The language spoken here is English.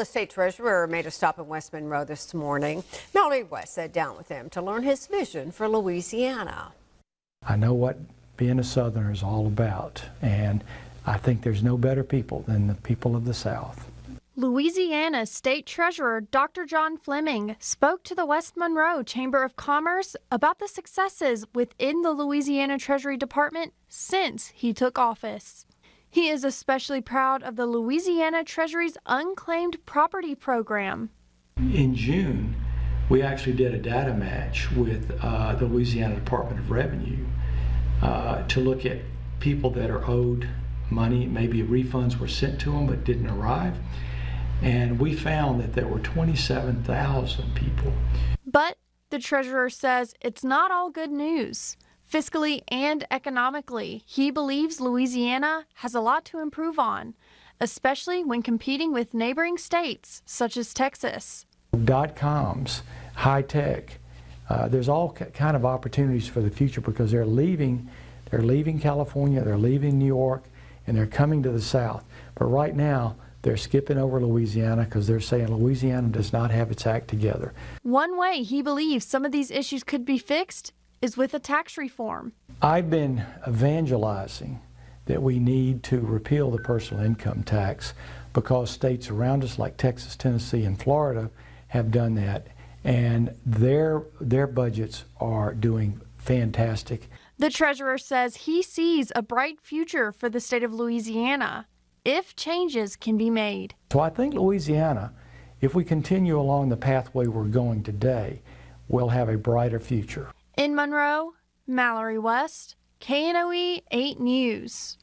The state treasurer made a stop in West Monroe this morning. Mallory West sat down with him to learn his vision for Louisiana. I know what being a Southerner is all about, and I think there's no better people than the people of the South. Louisiana State Treasurer Dr. John Fleming spoke to the West Monroe Chamber of Commerce about the successes within the Louisiana Treasury Department since he took office. He is especially proud of the Louisiana Treasury's Unclaimed Property Program. In June, we actually did a data match with the Louisiana Department of Revenue to look at people that are owed money. Maybe refunds were sent to them but didn't arrive. And we found that there were 27,000 people. But the treasurer says it's not all good news. Fiscally and economically, he believes Louisiana has a lot to improve on, especially when competing with neighboring states such as Texas. .coms, high tech, there's all kind of opportunities for the future because they're leaving California, they're leaving New York, and they're coming to the South. But right now, they're skipping over Louisiana because they're saying Louisiana does not have its act together. One way he believes some of these issues could be fixed is with a tax reform. I've been evangelizing that we need to repeal the personal income tax because states around us like Texas, Tennessee, and Florida have done that, and their budgets are doing fantastic. The treasurer says he sees a bright future for the state of Louisiana if changes can be made. So I think Louisiana, if we continue along the pathway we're going today, will have a brighter future. In Monroe, Mallory West, KNOE 8 News.